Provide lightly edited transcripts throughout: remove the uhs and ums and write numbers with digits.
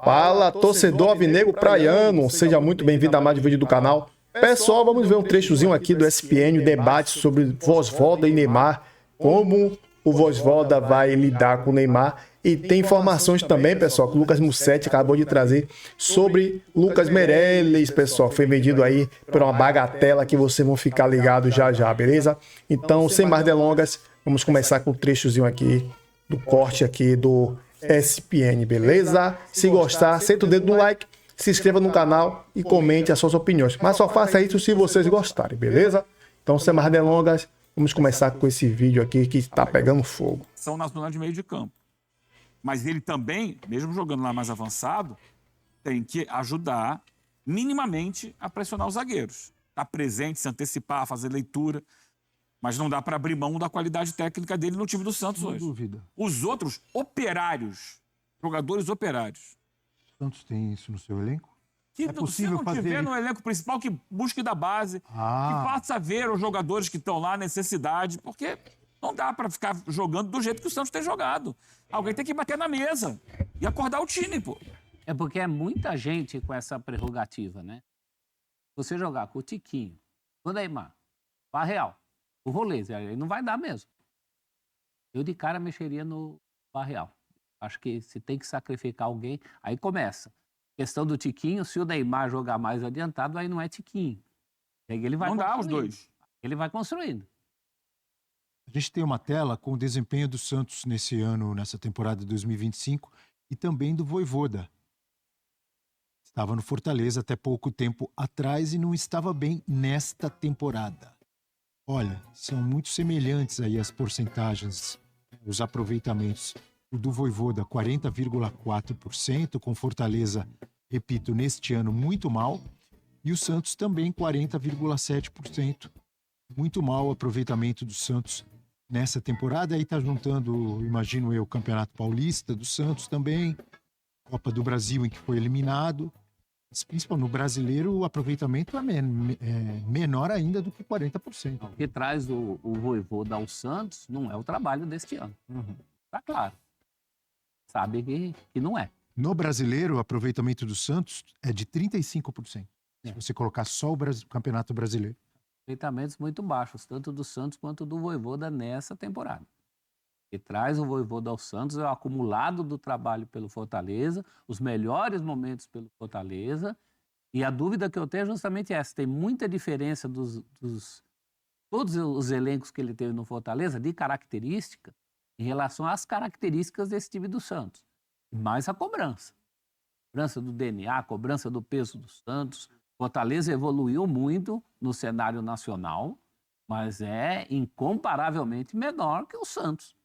Fala, torcedor alvinegro praiano, seja muito bem-vindo a mais um vídeo do canal. Pessoal, vamos ver um trechozinho aqui do ESPN, o debate sobre Vojvoda e Neymar, como o Vojvoda vai lidar com o Neymar. E tem informações também, pessoal, que o Lucas Mussetti acabou de trazer sobre Lucas Meirelles, pessoal, foi vendido aí por uma bagatela que vocês vão ficar ligados já já, beleza? Então, sem mais delongas, vamos começar com o trechozinho aqui, do corte aqui do ESPN, beleza? Se gostar, senta o dedo no like, se inscreva no canal e comente as suas opiniões. Mas só faça isso se vocês gostarem, beleza? Então, sem mais delongas, vamos começar com esse vídeo aqui que está pegando fogo. São nacional de meio de campo. Mas ele também, mesmo jogando lá mais avançado, tem que ajudar minimamente a pressionar os zagueiros. Estar presente, se antecipar, fazer leitura. Mas não dá para abrir mão da qualidade técnica dele no time do Santos hoje. Sem dúvida. Os outros, operários, jogadores operários. O Santos tem isso no seu elenco? Que É possível se não fazer tiver isso? no elenco principal, que busque da base, que faça a ver os jogadores que estão lá, a necessidade, porque não dá para ficar jogando do jeito que o Santos tem jogado. Alguém tem que bater na mesa e acordar o time, pô. É porque é muita gente com essa prerrogativa, né? Você jogar com o Tiquinho, o Neymar, o Real, o Rolês, aí não vai dar mesmo. Eu de cara mexeria no Real. Acho que se tem que sacrificar alguém, aí começa. Questão do Tiquinho, se o Neymar jogar mais adiantado, aí não é Tiquinho. Aí ele vai Não dá os construindo. dois. Ele vai construindo. A gente tem uma tela com o desempenho do Santos nesse ano, nessa temporada de 2025, e também do Vojvoda. Estava no Fortaleza até pouco tempo atrás e não estava bem nesta temporada. Olha, são muito semelhantes aí as porcentagens, os aproveitamentos. O do Vojvoda, 40,4%, com Fortaleza, repito, neste ano muito mal. E o Santos também, 40,7%. Muito mal o aproveitamento do Santos nessa temporada. Aí tá juntando, imagino eu, o Campeonato Paulista do Santos também, Copa do Brasil em que foi eliminado. Mas, principalmente no brasileiro, o aproveitamento é menor ainda do que 40%. O que traz o Vojvoda ao Santos não é o trabalho deste ano. Tá claro. Sabe que não é. No brasileiro, o aproveitamento do Santos é de 35%. Se você colocar só o Campeonato Brasileiro. Aproveitamentos muito baixos, tanto do Santos quanto do Vojvoda nessa temporada. O que traz o Vojvoda ao Santos é o acumulado do trabalho pelo Fortaleza, os melhores momentos pelo Fortaleza, e a dúvida que eu tenho é justamente essa. Tem muita diferença todos os elencos que ele teve no Fortaleza, de característica, em relação às características desse time do Santos. Mais a cobrança. Cobrança do DNA, cobrança do peso do Santos. Fortaleza evoluiu muito no cenário nacional, mas é incomparavelmente menor que o Santos.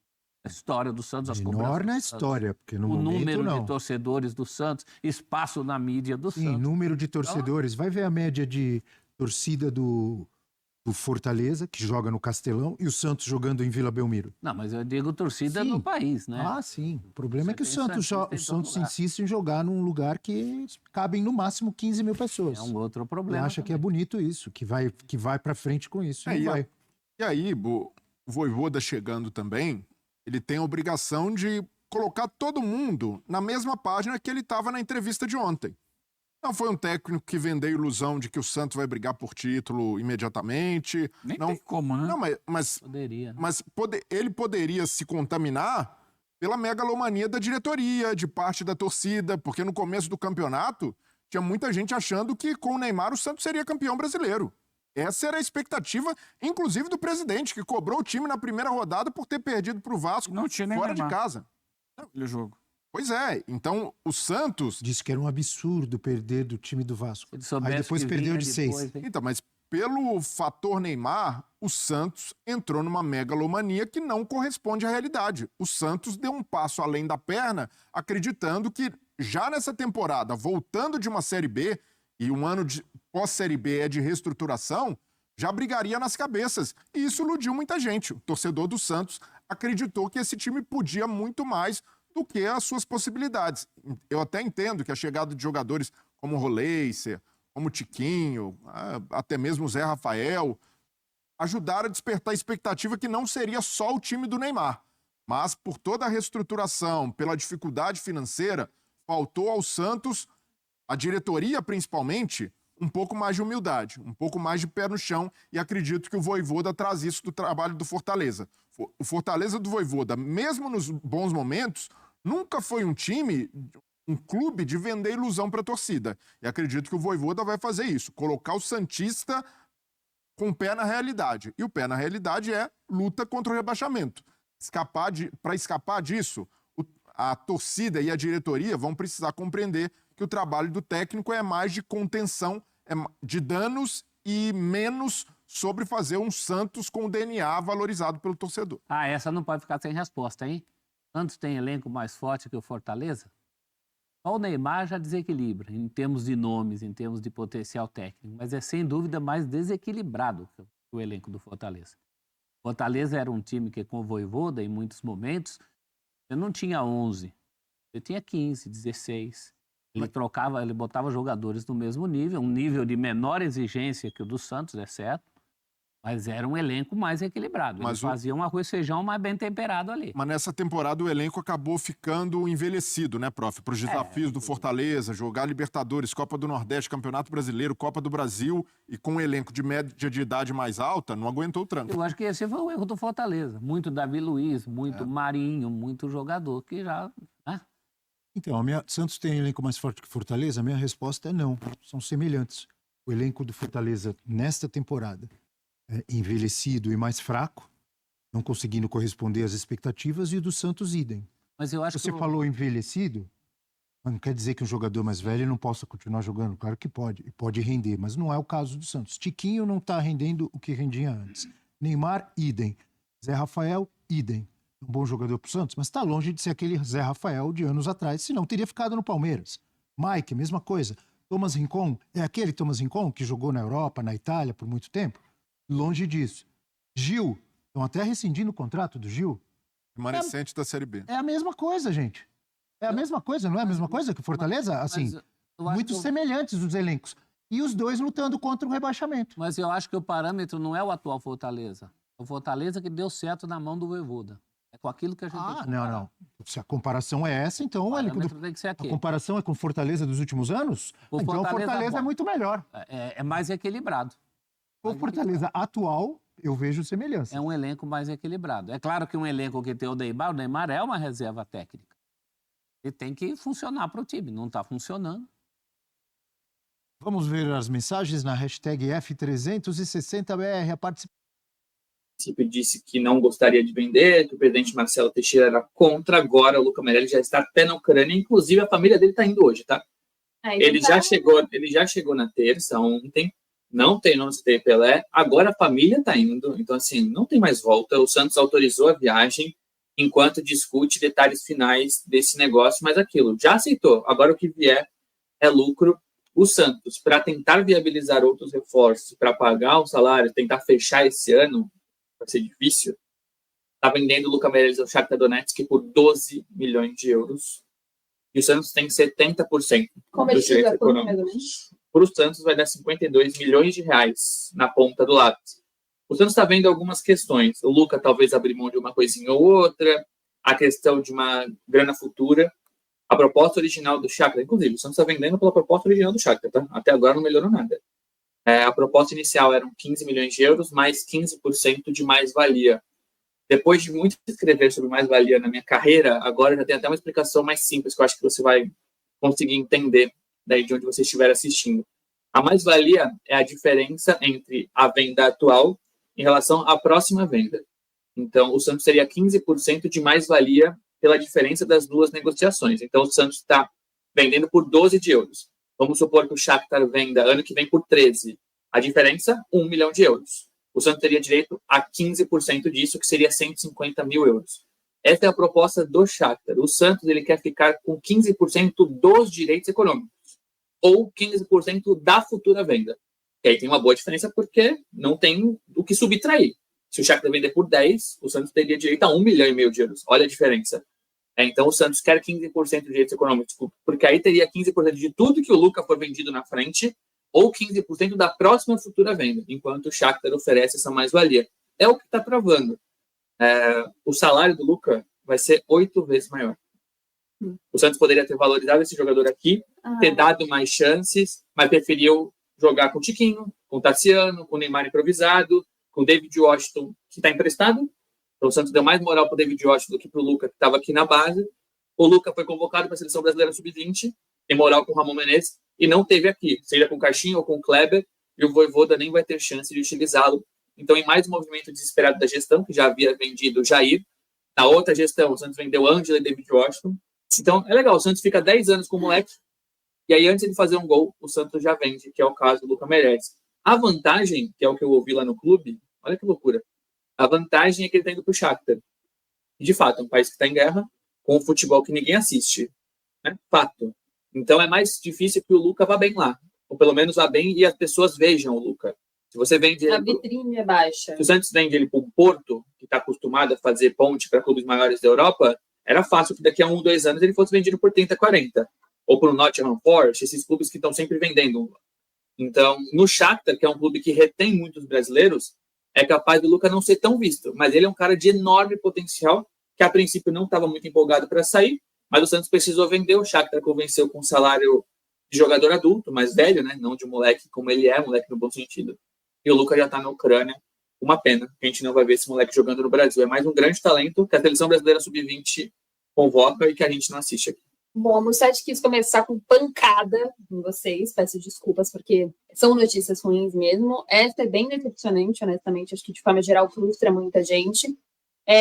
A história do Santos, as cobranças Menor na do Santos, história, porque no o momento número não. de torcedores do Santos, espaço na mídia do Sim, Santos. número de torcedores. Vai ver a média de torcida do Fortaleza, que joga no Castelão, e o Santos jogando em Vila Belmiro. Não, mas eu digo torcida Sim. no país, né? Ah, sim. O problema é que o Você tem Santos, santista em o todo Santos lugar. insiste em jogar num lugar que cabem no máximo 15 mil pessoas. É um outro Ele problema. acha que é também. bonito isso, que vai para frente com isso. É, Não vai. E aí, o Vojvoda chegando também, ele tem a obrigação de colocar todo mundo na mesma página que ele estava na entrevista de ontem. Não foi um técnico que vendeu a ilusão de que o Santos vai brigar por título imediatamente. Nem não, tem como, né? não, mas Poderia. Né? ele poderia se contaminar pela megalomania da diretoria, de parte da torcida, porque no começo do campeonato tinha muita gente achando que com o Neymar o Santos seria campeão brasileiro. Essa era a expectativa, inclusive do presidente, que cobrou o time na primeira rodada por ter perdido para o Vasco Não tinha nem fora de Neymar casa. aquele jogo. Pois é, então o Santos... Disse que era um absurdo perder do time do Vasco. Se ele soubesse Aí depois que perdeu vinha de depois, 6. hein? Então, mas pelo fator Neymar, o Santos entrou numa megalomania que não corresponde à realidade. O Santos deu um passo além da perna, acreditando que já nessa temporada, voltando de uma Série B, e um ano de pós-Série B é de reestruturação, já brigaria nas cabeças. E isso iludiu muita gente. O torcedor do Santos acreditou que esse time podia muito mais do que as suas possibilidades. Eu até entendo que a chegada de jogadores como o Roleiser, como o Tiquinho, até mesmo o Zé Rafael, ajudaram a despertar a expectativa que não seria só o time do Neymar. Mas por toda a reestruturação, pela dificuldade financeira, Faltou ao Santos, a diretoria principalmente, um pouco mais de humildade, um pouco mais de pé no chão, e acredito que o Vojvoda traz isso do trabalho do Fortaleza. O Fortaleza do Vojvoda, mesmo nos bons momentos, nunca foi um time, um clube de vender ilusão para a torcida. E acredito que o Vojvoda vai fazer isso, colocar o santista com o pé na realidade. E o pé na realidade é luta contra o rebaixamento. Para escapar disso, a torcida e a diretoria vão precisar compreender que o trabalho do técnico é mais de contenção de danos e menos sobre fazer um Santos com o DNA valorizado pelo torcedor. Ah, essa não pode ficar sem resposta, hein? Santos tem elenco mais forte que o Fortaleza? Só o Neymar já desequilibra, em termos de nomes, em termos de potencial técnico, mas é sem dúvida mais desequilibrado que o elenco do Fortaleza. O Fortaleza era um time que, com o Vojvoda, em muitos momentos, você não tinha 11, você tinha 15, 16. Ele botava jogadores no mesmo nível, um nível de menor exigência que o do Santos, é certo, mas era um elenco mais equilibrado. Ele fazia um arroz e feijão mais bem temperado ali. Mas nessa temporada o elenco acabou ficando envelhecido, né, prof? Para os desafios do Fortaleza, jogar Libertadores, Copa do Nordeste, Campeonato Brasileiro, Copa do Brasil, e com um elenco de média de idade mais alta, não aguentou o tranco. Eu acho que esse foi o erro do Fortaleza. Muito Davi Luiz, muito Marinho, muito jogador que já... Né? Então, Santos tem elenco mais forte que Fortaleza? A minha resposta é não. São semelhantes. O elenco do Fortaleza, nesta temporada, é envelhecido e mais fraco, não conseguindo corresponder às expectativas, e o do Santos, idem. Mas eu acho Você falou envelhecido, não quer dizer que um jogador mais velho não possa continuar jogando. Claro que pode, e pode render, mas não é o caso do Santos. Tiquinho não está rendendo o que rendia antes. Neymar, idem. Zé Rafael, idem. Um bom jogador para o Santos, mas está longe de ser aquele Zé Rafael de anos atrás, senão teria ficado no Palmeiras. Mike, mesma coisa. Thomas Rincon, é aquele Thomas Rincon que jogou na Europa, na Itália por muito tempo? Longe disso. Gil, estão até rescindindo o contrato do Gil. Remanescente da Série B. É a mesma coisa, gente. É a mesma coisa, não é a mesma coisa que o Fortaleza? Assim, muito semelhantes os elencos. E os dois lutando contra o rebaixamento. Mas eu acho que o parâmetro não é o atual Fortaleza. É o Fortaleza que deu certo na mão do Vojvoda. É com aquilo que a gente tem que comparar. Não. Se a comparação é essa, então... O parâmetro tem que ser aquele. A comparação é com Fortaleza dos últimos anos? Então o Fortaleza é muito melhor. É mais equilibrado. O Fortaleza atual, eu vejo semelhança. É um elenco mais equilibrado. É claro que um elenco que tem o Neymar é uma reserva técnica. Ele tem que funcionar para o time, não está funcionando. Vamos ver as mensagens na hashtag F360BR. A participação disse que não gostaria de vender, que o presidente Marcelo Teixeira era contra. Agora o Luca Merelli já está até na Ucrânia, inclusive a família dele está indo hoje, tá? Ele já chegou na terça, ontem, não tem nome de Pelé, agora a família está indo, então assim, não tem mais volta. O Santos autorizou a viagem enquanto discute detalhes finais desse negócio, mas aquilo, já aceitou, agora o que vier é lucro. O Santos, para tentar viabilizar outros reforços, para pagar o salário, tentar fechar esse ano, vai ser difícil, está vendendo o Luca Merelli ao Shakhtar Donetsk por 12 milhões de euros. E o Santos tem 70% dos direitos econômicos. Para o Santos vai dar 52 milhões de reais na ponta do lápis. O Santos está vendo algumas questões. O Luca talvez abrir mão de uma coisinha ou outra, a questão de uma grana futura. A proposta original do Shakhtar, inclusive, o Santos está vendendo pela proposta original do Shakhtar, tá? Até agora não melhorou nada. A proposta inicial eram 15 milhões de euros, mais 15% de mais-valia. Depois de muito escrever sobre mais-valia na minha carreira, agora já tem até uma explicação mais simples, que eu acho que você vai conseguir entender daí de onde você estiver assistindo. A mais-valia é a diferença entre a venda atual em relação à próxima venda. Então, o Santos teria 15% de mais-valia pela diferença das duas negociações. Então, o Santos está vendendo por 12 de euros. Vamos supor que o Shakhtar venda ano que vem por 13. A diferença, 1 milhão de euros. O Santos teria direito a 15% disso, que seria 150 mil euros. Essa é a proposta do Shakhtar. O Santos ele quer ficar com 15% dos direitos econômicos, ou 15% da futura venda. E aí tem uma boa diferença porque não tem o que subtrair. Se o Shakhtar vender por 10, o Santos teria direito a 1,5 milhão de euros. Olha a diferença. Então o Santos quer 15% de direitos econômicos, porque aí teria 15% de tudo que o Luca for vendido na frente, ou 15% da próxima futura venda, enquanto o Shakhtar oferece essa mais-valia. É o que está travando. O salário do Luca vai ser 8 vezes maior. O Santos poderia ter valorizado esse jogador aqui, ter dado mais chances, mas preferiu jogar com o Tiquinho, com o Tassiano, com o Neymar improvisado, com o David Washington, que está emprestado. Então o Santos deu mais moral para o David Washington do que para o Luca, que estava aqui na base. O Luca foi convocado para a Seleção Brasileira Sub-20, tem moral com o Ramon Menezes, e não teve aqui, seja com o Caixinha ou com o Kleber, e o Vojvoda nem vai ter chance de utilizá-lo. Então, em mais um movimento desesperado da gestão, que já havia vendido o Jair, na outra gestão, o Santos vendeu Ângela e David Washington. Então, é legal, o Santos fica 10 anos com o moleque, e aí, antes de fazer um gol, o Santos já vende, que é o caso do Luca Meirelles. A vantagem, que é o que eu ouvi lá no clube, olha que loucura, a vantagem é que ele está indo para o Shakhtar. E, de fato, é um país que está em guerra, com um futebol que ninguém assiste. Né? Fato. Então, é mais difícil que o Luca vá bem lá. Ou pelo menos vá bem e as pessoas vejam o Luca. Se você vende a vitrine é baixa. Se o Santos vende ele para o Porto, que está acostumado a fazer ponte para clubes maiores da Europa, era fácil que daqui a 1, 2 anos ele fosse vendido por 30, 40. Ou para o Nottingham Forest, esses clubes que estão sempre vendendo. Então, no Shakhtar, que é um clube que retém muitos brasileiros, é capaz do Luca não ser tão visto. Mas ele é um cara de enorme potencial, que a princípio não estava muito empolgado para sair, mas o Santos precisou vender. O Shakhtar convenceu com um salário de jogador adulto, mais velho, né? Não de moleque como ele é, moleque no bom sentido. E o Luca já está na Ucrânia. Uma pena que a gente não vai ver esse moleque jogando no Brasil. É mais um grande talento que a Seleção Brasileira Sub-20 convoca e que a gente não assiste aqui. Bom, a Mussete quis começar com pancada em vocês, peço desculpas, porque são notícias ruins mesmo. Essa é bem decepcionante, honestamente, acho que de forma geral frustra muita gente.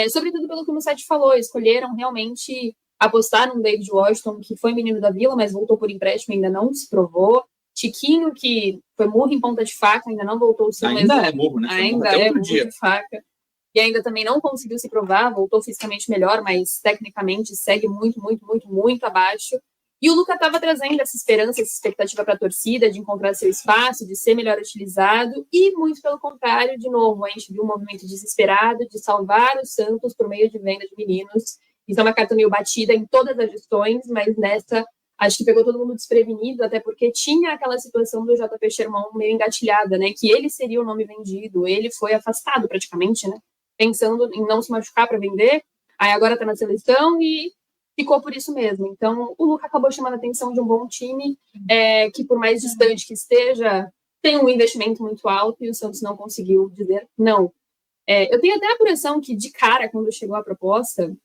Sobretudo pelo que o Mussete falou, escolheram realmente apostar num David Washington, que foi menino da Vila, mas voltou por empréstimo, ainda não se provou. Tiquinho, que foi murro em ponta de faca, ainda não voltou a ser o mesmo. Ainda é murro, né? Ainda é murro de faca. E ainda também não conseguiu se provar, voltou fisicamente melhor, mas tecnicamente segue muito, muito, muito, muito abaixo. E o Luca estava trazendo essa esperança, essa expectativa para a torcida de encontrar seu espaço, de ser melhor utilizado, e muito pelo contrário, de novo, a gente viu um movimento desesperado de salvar o Santos por meio de venda de meninos. Isso é uma carta meio batida em todas as gestões, mas nessa acho que pegou todo mundo desprevenido, até porque tinha aquela situação do JP Sherman meio engatilhada, né? Que ele seria o nome vendido, ele foi afastado praticamente, né? Pensando em não se machucar para vender, aí agora está na seleção e ficou por isso mesmo. Então, o Luca acabou chamando a atenção de um bom time, que por mais distante que esteja, tem um investimento muito alto e o Santos não conseguiu dizer não. Eu tenho até a apuração que, de cara, quando chegou a proposta,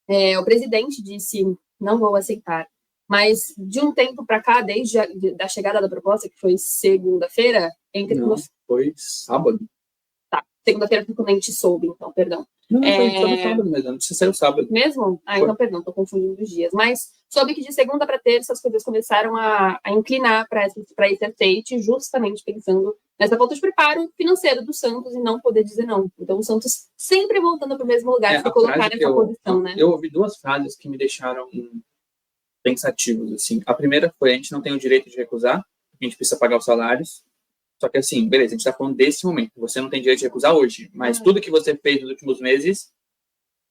o presidente disse, não vou aceitar. Mas, de um tempo para cá, desde a chegada da proposta, que foi segunda-feira, Não, foi sábado. Tá, segunda-feira foi quando a gente soube, então, perdão. Não, foi sábado mesmo, não precisa ser o sábado. Mesmo? Então, perdão, tô confundindo os dias. Mas soube que de segunda para terça as coisas começaram a inclinar para esse aceite, justamente pensando nessa falta de preparo financeiro do Santos e não poder dizer não. Então, o Santos sempre voltando para o mesmo lugar de colocar nessa posição, né? Eu ouvi duas frases que me deixaram pensativos, assim. A primeira foi, a gente não tem o direito de recusar, a gente precisa pagar os salários. Só que assim, beleza, a gente tá falando desse momento. Você não tem direito de recusar hoje, mas tudo que você fez nos últimos meses,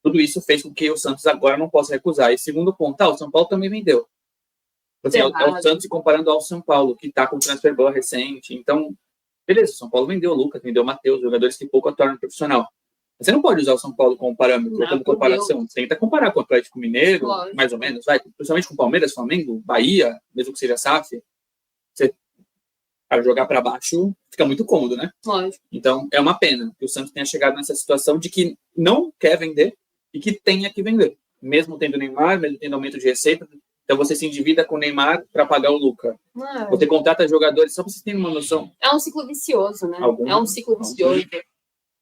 tudo isso fez com que o Santos agora não possa recusar. E segundo ponto, o São Paulo também vendeu. Assim, é o Santos comparando ao São Paulo, que tá com transfer ban recente. Então, beleza, o São Paulo vendeu o Lucas, vendeu o Matheus, jogadores que pouco atuaram no profissional. Você não pode usar o São Paulo como parâmetro, como comparação. Você tenta comparar com o Atlético Mineiro, mais ou menos, principalmente com o Palmeiras, Flamengo, Bahia, mesmo que seja SAF. Você, para jogar para baixo, fica muito cômodo, né? Lógico. Então, é uma pena que o Santos tenha chegado nessa situação de que não quer vender e que tenha que vender. Mesmo tendo Neymar, mesmo tendo aumento de receita. Então, você se endivida com o Neymar para pagar o Luca. Você contrata jogadores, só para vocês terem uma noção. É um ciclo vicioso, né? É um ciclo vicioso.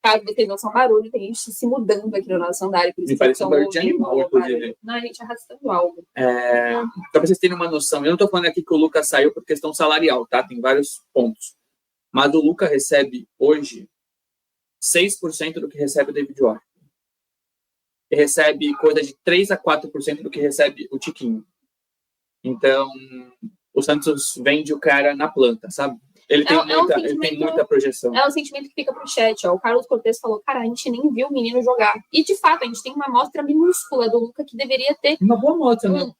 Caso vocês não são barulho, tem gente se mudando aqui no nosso andar. Me parece um barulho de animal, inclusive. Não, a gente arrastando algo. Só para vocês terem uma noção, eu não estou falando aqui que o Luca saiu por questão salarial, tá? Tem vários pontos. Mas o Luca recebe hoje 6% do que recebe o David Washington. Ele recebe coisa de 3 a 4% do que recebe o Tiquinho. Então, o Santos vende o cara na planta, sabe? Ele tem muita projeção. É um sentimento que fica pro chat, ó. O Carlos Cortez falou, cara, a gente nem viu o menino jogar. E, de fato, a gente tem uma amostra minúscula do Luca que deveria ter. Uma boa amostra, né?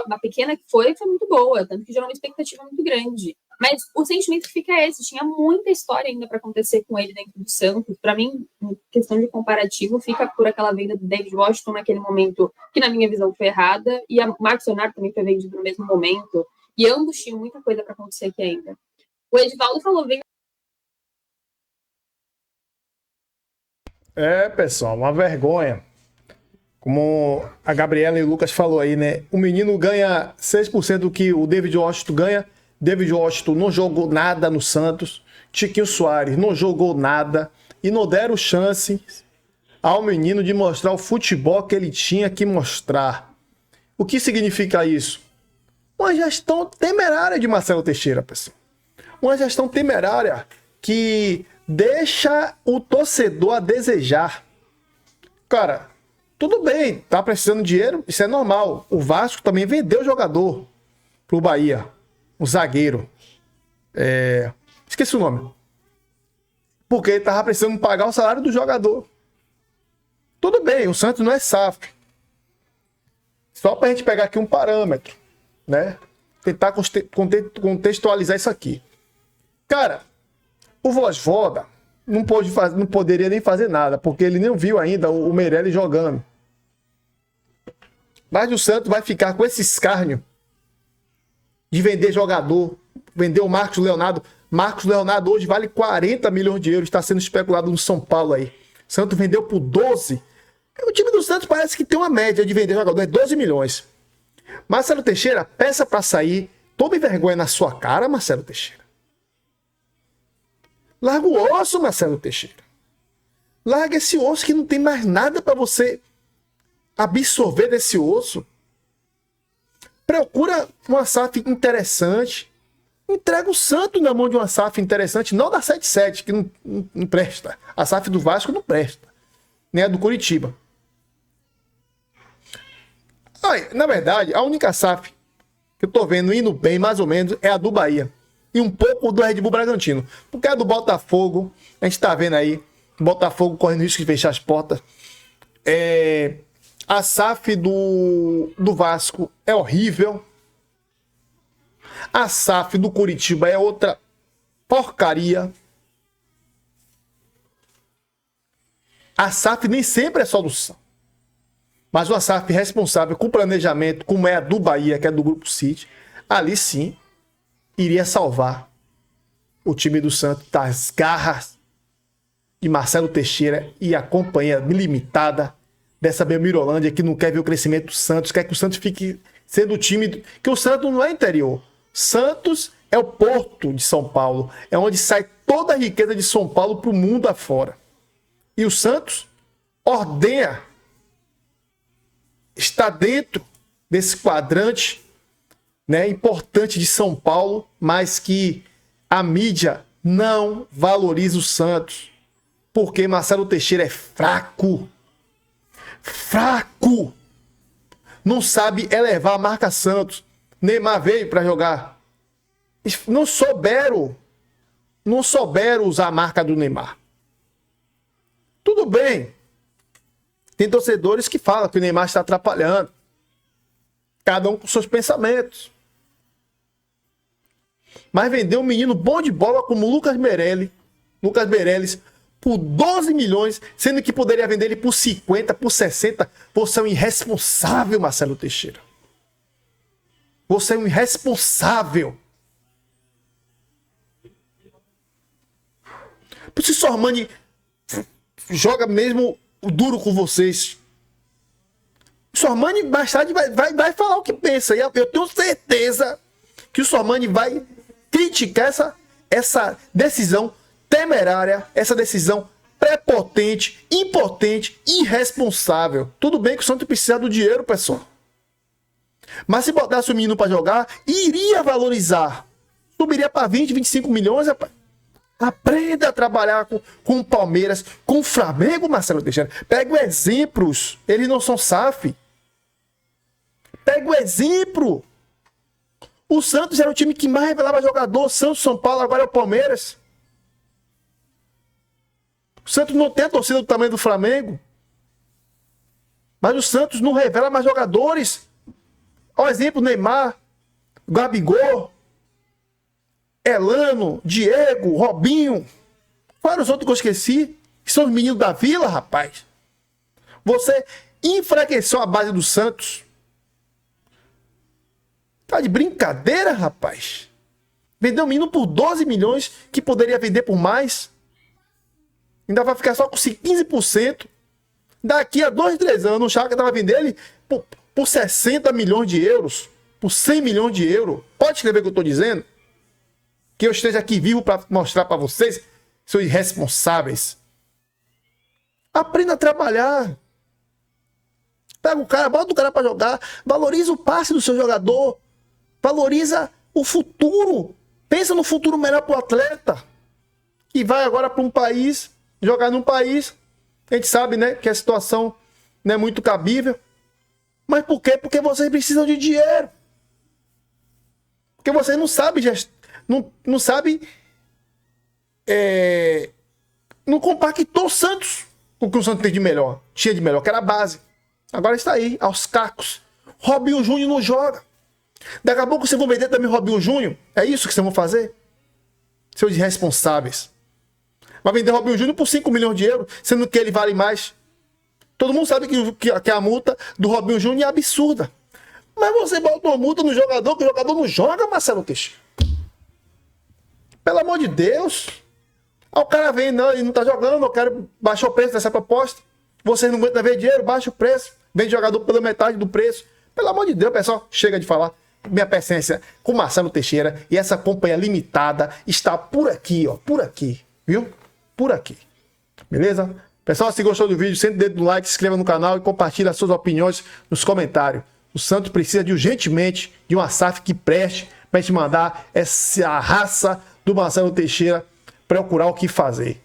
Uma pequena que foi muito boa, tanto que gerou uma expectativa muito grande. Mas o sentimento que fica é esse. Tinha muita história ainda para acontecer com ele dentro do Santos. Para mim, em questão de comparativo, fica por aquela venda do David Washington naquele momento, que na minha visão foi errada, e a Marcos Leonardo também foi vendido no mesmo momento. E ambos tinham muita coisa para acontecer aqui ainda. O Edivaldo falou, vem. Pessoal, uma vergonha. Como a Gabriela e o Lucas falou aí, né? O menino ganha 6% do que o David Washington ganha. David Washington não jogou nada no Santos. Tiquinho Soares não jogou nada. E não deram chance ao menino de mostrar o futebol que ele tinha que mostrar. O que significa isso? Uma gestão temerária de Marcelo Teixeira, pessoal. Uma gestão temerária que deixa o torcedor a desejar. Cara, tudo bem, tá precisando de dinheiro, isso é normal. O Vasco também vendeu jogador pro Bahia. Um zagueiro. Esqueci o nome. Porque ele tava precisando pagar o salário do jogador. Tudo bem, o Santos não é SAF. Só pra gente pegar aqui um parâmetro, né? Tentar contextualizar isso aqui. Cara, o Vozvoda não poderia nem fazer nada, porque ele nem viu ainda o Meirelles jogando. Mas o Santos vai ficar com esse escárnio de vender jogador, vender o Marcos Leonardo. Marcos Leonardo hoje vale 40 milhões de euros, está sendo especulado no São Paulo aí. O Santos vendeu por 12. O time do Santos parece que tem uma média de vender jogador, é 12 milhões. Marcelo Teixeira, peça para sair. Tome vergonha na sua cara, Marcelo Teixeira. Larga o osso, Marcelo Teixeira. Larga esse osso que não tem mais nada para você absorver desse osso. Procura uma SAF interessante. Entrega o Santos na mão de uma SAF interessante, não da 77, que não presta. A SAF do Vasco não presta. Nem a do Curitiba. Na verdade, a única SAF que eu tô vendo indo bem, mais ou menos, é a do Bahia. E um pouco do Red Bull Bragantino. Porque a do Botafogo, a gente tá vendo aí, o Botafogo correndo risco de fechar as portas. A SAF do Vasco é horrível. A SAF do Curitiba é outra porcaria. A SAF nem sempre é solução. Mas uma SAF responsável com planejamento, como é a do Bahia, que é do Grupo City, ali sim iria salvar o time do Santos das garras de Marcelo Teixeira e a companhia limitada dessa Belmirolândia que não quer ver o crescimento do Santos, quer que o Santos fique sendo o time... Que o Santos não é interior. Santos é o porto de São Paulo. É onde sai toda a riqueza de São Paulo para o mundo afora. E o Santos ordenha, está dentro desse quadrante, né, importante de São Paulo, mas que a mídia não valoriza o Santos. Porque Marcelo Teixeira é fraco. Fraco. Não sabe elevar a marca Santos. Neymar veio para jogar. Não souberam usar a marca do Neymar. Tudo bem. Tem torcedores que falam que o Neymar está atrapalhando. Cada um com seus pensamentos. Mas vender um menino bom de bola como Lucas Meirelles, por 12 milhões, sendo que poderia vender ele por 50, por 60. Você é um irresponsável, Marcelo Teixeira. Você é um irresponsável. Se o Sormani joga mesmo duro com vocês, o Sormani mais tarde vai falar o que pensa. E eu tenho certeza que o Sormani vai criticar essa decisão temerária, essa decisão prepotente, impotente, irresponsável. Tudo bem que o Santos precisa do dinheiro, pessoal. Mas se botasse o menino para jogar, iria valorizar. Subiria para 20, 25 milhões, rapaz. Aprenda a trabalhar com o Palmeiras, com o Flamengo, Marcelo Teixeira. Pega os exemplos. Eles não são SAF. Pega o exemplo. O Santos era o time que mais revelava jogador. Santos, São Paulo, agora é o Palmeiras. O Santos não tem a torcida do tamanho do Flamengo. Mas o Santos não revela mais jogadores. Olha o exemplo, Neymar, Gabigol. Elano, Diego, Robinho. Quais os outros que eu esqueci? Que são os meninos da Vila, rapaz. Você enfraqueceu a base do Santos. Tá de brincadeira, rapaz. Vendeu um menino por 12 milhões, que poderia vender por mais. Ainda vai ficar só com 15%. Daqui a 2, 3 anos, o Schalke vai vender ele por 60 milhões de euros. Por 100 milhões de euros. Pode escrever o que eu estou dizendo? Que eu esteja aqui vivo para mostrar para vocês, seus irresponsáveis. Aprenda a trabalhar. Pega o cara, bota o cara para jogar. Valoriza o passe do seu jogador. Valoriza o futuro. Pensa no futuro melhor para o atleta. Que vai agora para um país, jogar num país. A gente sabe, né, que a situação não é muito cabível. Mas por quê? Porque vocês precisam de dinheiro. Porque vocês não sabem não sabe, não compactou o Santos com o que o Santos tem de melhor. Tinha de melhor, que era a base. Agora está aí, aos cacos. Robinho Júnior não joga. Daqui a pouco vocês vão vender também Robinho Júnior. É isso que vocês vão fazer? Seus irresponsáveis. Vai vender Robinho Júnior por 5 milhões de euros, sendo que ele vale mais. Todo mundo sabe que a multa do Robinho Júnior é absurda. Mas você bota uma multa no jogador, que o jogador não joga, Marcelo Teixeira. Pelo amor de Deus. Aí o cara vem, não, ele não tá jogando, eu quero baixar o preço dessa proposta. Vocês não aguentam ver dinheiro, baixa o preço. Vende jogador pela metade do preço. Pelo amor de Deus, pessoal, chega de falar. Minha paciência com Marcelo Teixeira e essa companhia limitada está por aqui, ó, por aqui, viu? Por aqui. Beleza? Pessoal, se gostou do vídeo, sente o dedo no like, se inscreva no canal e compartilhe as suas opiniões nos comentários. O Santos precisa urgentemente de uma SAF que preste para a gente mandar essa raça do Marcelo Teixeira procurar o que fazer.